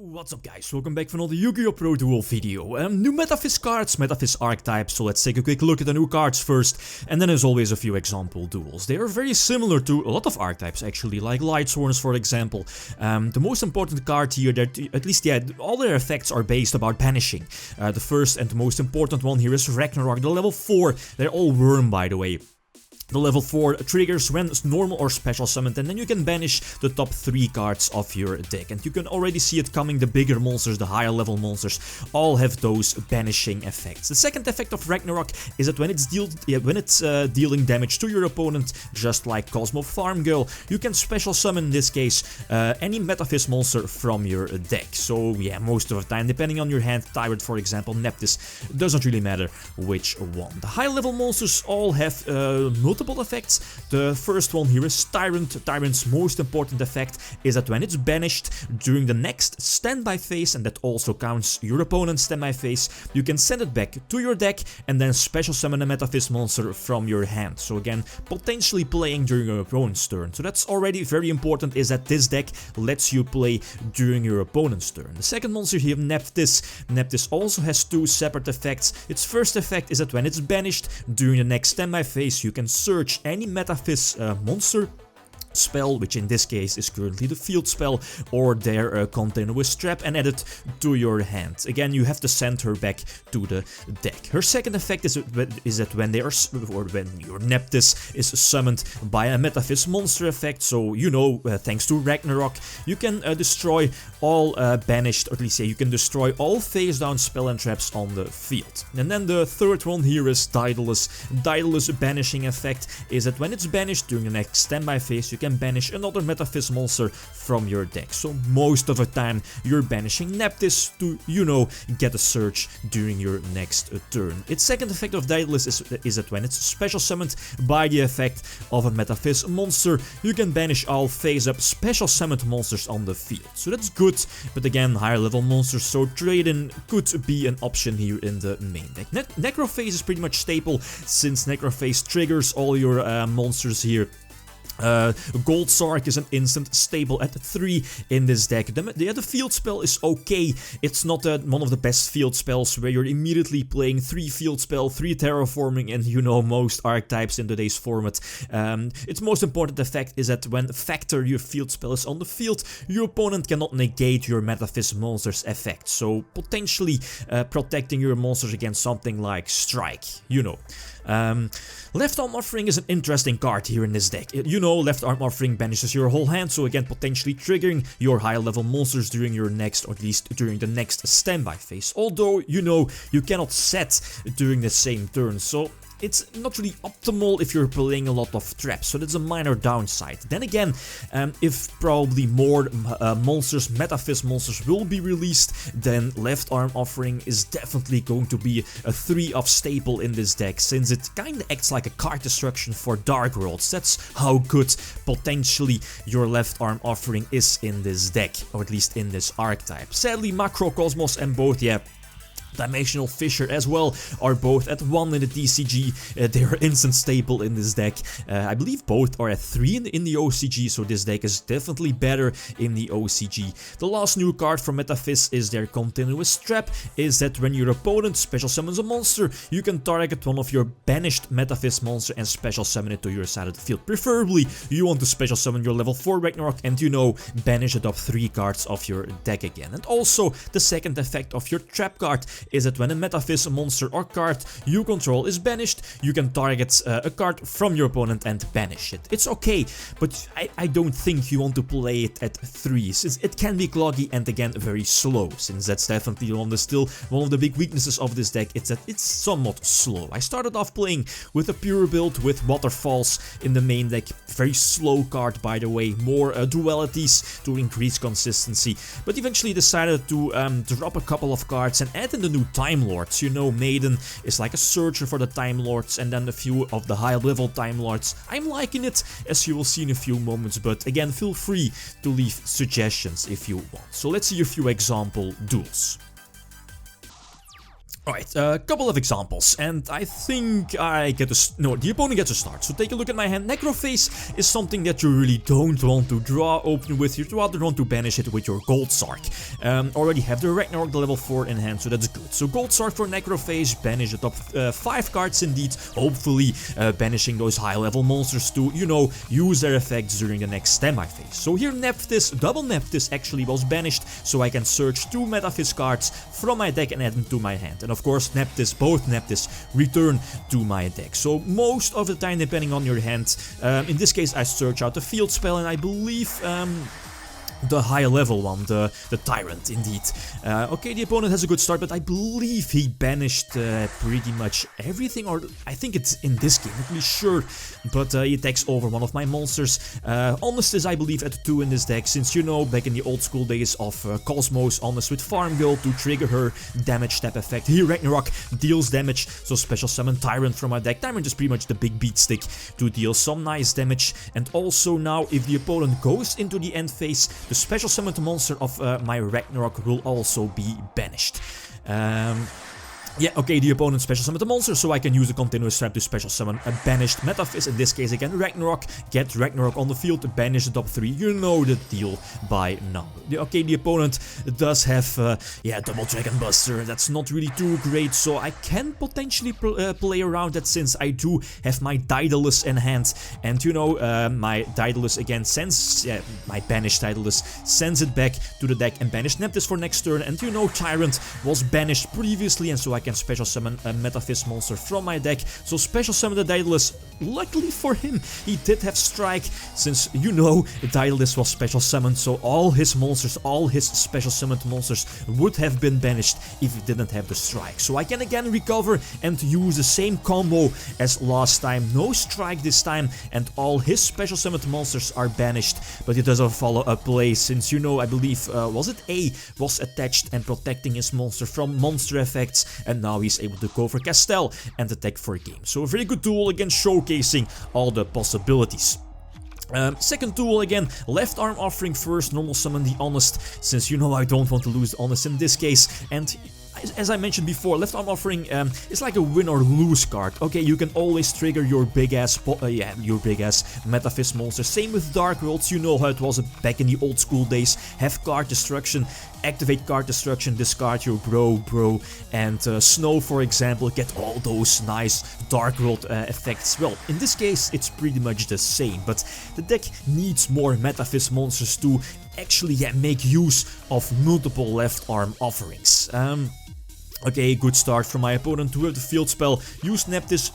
What's up guys, welcome back for another YgoPro duel video. New Metaphys cards, Metaphys archetypes, so let's take a quick look at the new cards first, and then as always a few example duels. They are very similar to a lot of archetypes actually, like Lightsworns for example. The most important card here, that at least all their effects are based about banishing. The first and the most important one here is Ragnarok, the level 4, they're all worm by the way. The level 4 triggers when normal or special summoned, and then you can banish the top 3 cards of your deck. And you can already see it coming, the bigger monsters, the higher level monsters, all have those banishing effects. The second effect of Ragnarok is that when it's dealing damage to your opponent, just like Cosmo Farm Girl, you can special summon in this case any Metaphys monster from your deck. So yeah, most of the time, depending on your hand, Tyrant for example, Nephthys, doesn't really matter which one. The high level monsters all have multiple effects. The first one here is Tyrant. Tyrant's most important effect is that when it's banished during the next standby phase, and that also counts your opponent's standby phase, you can send it back to your deck and then special summon a Metaphys monster from your hand. So again, potentially playing during your opponent's turn. So that's already very important, is that this deck lets you play during your opponent's turn. The second monster here, Nephthys. Nephthys also has two separate effects. Its first effect is that when it's banished during the next standby phase, you can search any Metaphys monster spell, which in this case is currently the field spell, or their continuous trap, and add it to your hand. Again, you have to send her back to the deck. Her second effect is that when your Nephthys is summoned by a Metaphys monster effect, so you know, thanks to Ragnarok, you can destroy all banished, or at least you can destroy all face down spell and traps on the field. And then the third one here is Daedalus. Daedalus' banishing effect is that when it's banished during the next standby phase, you can banish another Metaphys monster from your deck. So most of the time you're banishing Nephthys to, you know, get a search during your next turn. Its second effect of Daedalus is that when it's special summoned by the effect of a Metaphys monster, you can banish all face-up special summoned monsters on the field. So that's good, but again, higher level monsters, so trade-in could be an option here in the main deck. Necroface is pretty much staple, since Necroface triggers all your monsters here. Gold Sark is an instant staple at 3 in this deck. The field spell is okay. It's not one of the best field spells where you're immediately playing 3 field spell, 3 terraforming, and you know most archetypes in today's format. Its most important effect is that when your field spell is on the field, your opponent cannot negate your Metaphys monster's effect. So potentially protecting your monsters against something like Strike, you know. Left Arm Offering is an interesting card here in this deck. You know, Left Arm Offering banishes your whole hand, so again potentially triggering your high level monsters during your next, or at least during the next standby phase. Although, you know, you cannot set during the same turn, so it's not really optimal if you're playing a lot of traps, so that's a minor downside. Then again, if probably more monsters, Metaphys monsters, will be released, then Left Arm Offering is definitely going to be a 3-up staple in this deck, since it kinda acts like a card destruction for Dark Worlds. That's how good potentially your Left Arm Offering is in this deck, or at least in this archetype. Sadly, Macrocosmos and both, Dimensional Fissure as well are both at 1 in the TCG. They are instant staple in this deck. I believe both are at 3 in the OCG, so this deck is definitely better in the OCG. The last new card from Metaphys is their continuous trap, is that when your opponent special summons a monster, you can target one of your banished Metaphys monster and special summon it to your side of the field. Preferably, you want to special summon your level 4 Ragnarok and, you know, banish the top 3 cards of your deck again. And also, the second effect of your trap card is that when a Metaphys monster or card you control is banished, you can target a card from your opponent and banish it. It's okay, but I don't think you want to play it at 3, since it can be cloggy and again very slow, since that's definitely one of the big weaknesses of this deck, is that it's somewhat slow. I started off playing with a pure build with Waterfalls in the main deck, very slow card by the way, more dualities to increase consistency, but eventually decided to drop a couple of cards and add in the new Timelords. You know, Maiden is like a searcher for the Timelords, and then a few of the high level Timelords. I'm liking it, as you will see in a few moments, but again, feel free to leave suggestions if you want. So let's see a few example duels. Alright, a couple of examples, and I think I get the opponent gets a start. So take a look at my hand. Necroface is something that you really don't want to draw open with. You rather want to banish it with your Gold Sark. Already have the Ragnarok level 4 in hand, so that's good. So Gold Sark for Necroface, banish the top 5 cards indeed, hopefully banishing those high level monsters to, you know, use their effects during the next standby phase. So here Nephthys, double Nephthys actually was banished, so I can search 2 Metaphys cards from my deck and add them to my hand. And of course Nephthys, both Nephthys return to my deck. So most of the time, depending on your hand, in this case I search out the field spell, and I believe the high level one, the Tyrant indeed. Okay, the opponent has a good start, but I believe he banished pretty much everything, or I think it's in this game, not really sure, but he attacks over one of my monsters. Honest is, I believe, at 2 in this deck, since, you know, back in the old school days of Cosmos, Honest with Farm Girl to trigger her damage step effect. Here Ragnarok deals damage, so special summon Tyrant from my deck. Tyrant is pretty much the big beat stick to deal some nice damage, and also now if the opponent goes into the end phase, the special summoned monster of my Ragnarok will also be banished. Yeah, okay, the opponent special summoned a monster, so I can use the continuous trap to special summon a banished Metaphys. In this case again Ragnarok, get Ragnarok on the field to banish the top 3, you know the deal by now. Okay, the opponent does have, yeah, double Dragon Buster, that's not really too great, so I can potentially play around that since I do have my Daedalus in hand, and you know, my Daedalus again sends, my banished Daedalus sends it back to the deck and banish Nephthys for next turn, and you know, Tyrant was banished previously, and so I can special summon a Metaphys monster from my deck. So special summon the Daedalus. Luckily for him, he did have Strike, since, you know, the Daedalus was special summoned, so all his monsters, all his special summoned monsters would have been banished if he didn't have the Strike. So I can again recover and use the same combo as last time. No Strike this time, and all his special summoned monsters are banished, but it doesn't follow a play, since, you know, I believe, was it A, was attached and protecting his monster from monster effects, and now he's able to go for Castell and attack for a game. So a very good tool, again showcasing all the possibilities. Second tool again, left arm offering first, normal summon the Honest, since you know I don't want to lose the Honest in this case, and as I mentioned before, left arm offering is like a win or lose card. Okay, you can always trigger your big ass Metaphys monster. Same with Dark Worlds, you know how it was back in the old school days. Have card destruction, activate card destruction, discard your bro, and Snow, for example, get all those nice Dark World effects. Well, in this case, it's pretty much the same, but the deck needs more Metaphys monsters to actually make use of multiple left arm offerings. Okay, good start from my opponent to have the field spell. Use Nephthys,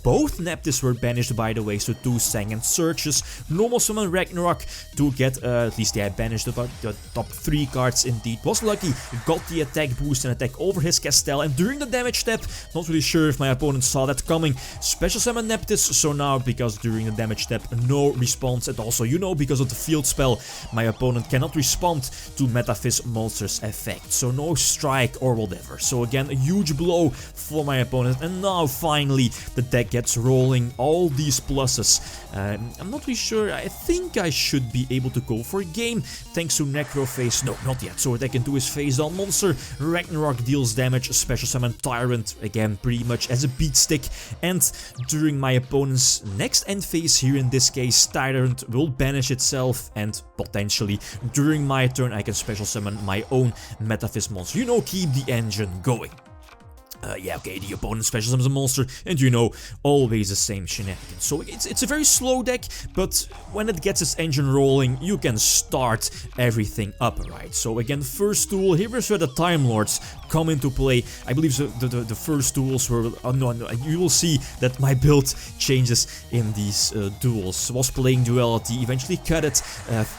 both Nephthys were banished by the way, so 2 Sang and Searches. Normal summon Ragnarok to get, at least banished about the top 3 cards indeed. Was lucky, got the attack boost and attack over his Castell, and during the damage step, not really sure if my opponent saw that coming, special summon Nephthys, so now, because during the damage step, no response, and also, you know, because of the field spell, my opponent cannot respond to Metaphys monster's effect, so no Strike or whatever. So again, a huge blow for my opponent, and now finally the deck gets rolling, all these pluses. I'm not really sure, I think I should be able to go for a game thanks to Necroface. No, not yet. So attack into his face down monster, Ragnarok deals damage, special summon Tyrant, again pretty much as a beat stick, and during my opponent's next end phase, here in this case Tyrant will banish itself, and potentially during my turn I can special summon my own Metaphys monster, you know, keep the engine going. Okay, the opponent special summons a monster, and you know, always the same shenanigans. So it's a very slow deck, but when it gets its engine rolling, you can start everything up, right? So again, first tool, here is where the Timelords come into play. I believe the first tools were, you will see that my build changes in these duels. Was playing Duality, eventually cut it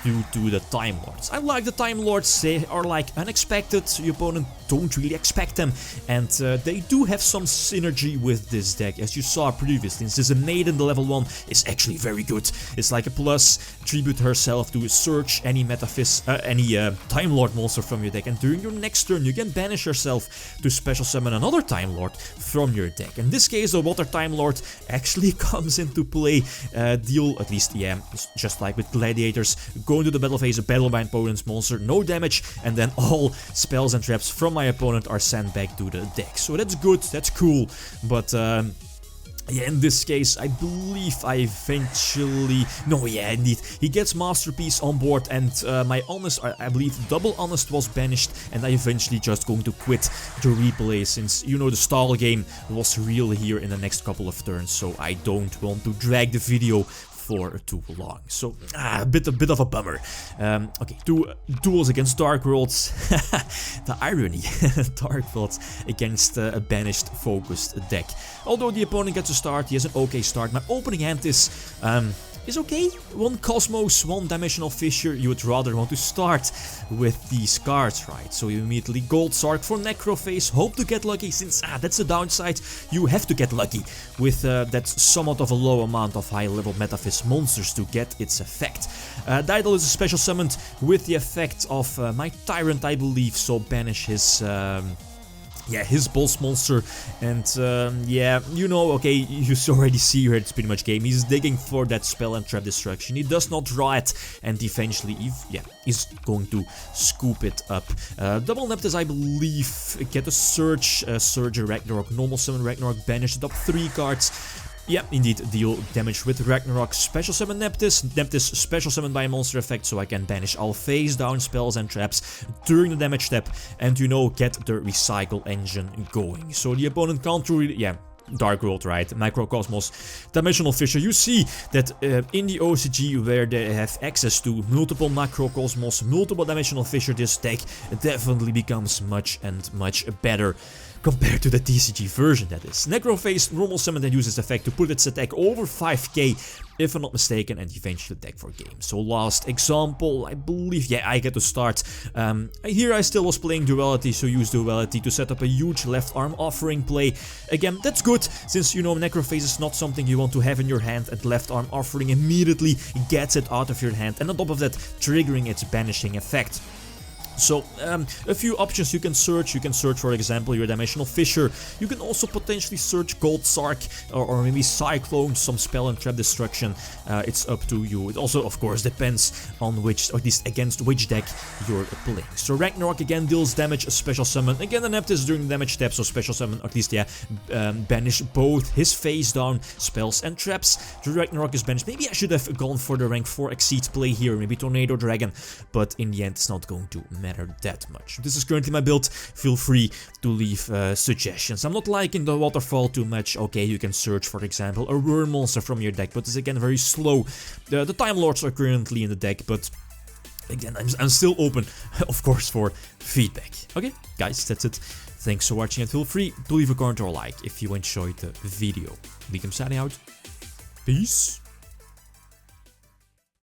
due to the Timelords. I like the Timelords, they are like unexpected, your opponent don't really expect them, and they they do have some synergy with this deck, as you saw previously. Since a maiden, the level 1 is actually very good. It's like a plus, tribute herself to search any Metaphys, Timelord monster from your deck, and during your next turn you can banish yourself to special summon another Timelord from your deck. In this case, the Water Timelord actually comes into play, deal, at least, yeah, just like with Gladiators, go into the battle phase, battle my opponent's monster, no damage, and then all spells and traps from my opponent are sent back to the deck. So that's good, that's cool, but yeah, in this case, I believe I eventually... No, yeah, indeed. He gets Masterpiece on board, and my Honest, I believe Double Honest was banished, and I eventually just going to quit the replay, since, you know, the stall game was real here in the next couple of turns, so I don't want to drag the video for too long. So, a bit of a bummer. Okay, 2 duels against Dark Worlds. The irony. Dark Worlds against a banished focused deck. Although the opponent gets a start, he has an okay start. My opening hand is okay. 1 Cosmos, 1 Dimensional Fissure. You would rather want to start with these cards, right? So you immediately Gold Sark for Necroface. Hope to get lucky, since that's the downside. You have to get lucky with that somewhat of a low amount of high level Metaphys monsters to get its effect. Didal is special summoned with the effect of my Tyrant, I believe. So banish his... yeah, his boss monster, and yeah, you know, okay, you already see here, it's pretty much game. He's digging for that spell and trap destruction. He does not draw it, and eventually, he's going to scoop it up. Double Neptys, I believe, get a Surge, Surge a Ragnarok, normal summon Ragnarok, banish it up 3 cards. Yeah, indeed, deal damage with Ragnarok, special summon Neptys, Neptys special summon by a monster effect, so I can banish all face down spells and traps during the damage step, and you know, get the recycle engine going. So the opponent can't really, yeah, Dark World, right, Microcosmos, Dimensional Fissure. You see that in the OCG, where they have access to multiple Microcosmos, multiple Dimensional Fissure, this deck definitely becomes much and much better compared to the TCG version, that is. Necroface, normal summon, that uses effect to put its attack over 5k, if I'm not mistaken, and eventually deck for game. So last example, I believe, yeah, I get to start. Here I still was playing Duality, so use Duality to set up a huge left arm offering play. Again, that's good, since, you know, Necroface is not something you want to have in your hand, and left arm offering immediately gets it out of your hand, and on top of that, triggering its banishing effect. So, a few options you can search. You can search, for example, your Dimensional Fissure. You can also potentially search Gold Sark, or maybe Cyclone, some spell and trap destruction. It's up to you. It also, of course, depends on which, or at least against which deck you're playing. So Ragnarok again deals damage, a special summon. Again, the Neptys during the damage step, so special summon, or at least, yeah, banish both his face down spells and traps. The Ragnarok is banished. Maybe I should have gone for the rank 4 Exceed play here, maybe Tornado Dragon, but in the end, it's not going to matter that much. This is currently my build. Feel free to leave suggestions. I'm not liking the Waterfall too much. Okay, you can search, for example, a Worm monster from your deck, but it's again very slow. The Timelords are currently in the deck, but again, I'm still open, of course, for feedback. Okay, guys, that's it. Thanks for watching, and feel free to leave a comment or a like if you enjoyed the video. YgoPro signing out. Peace.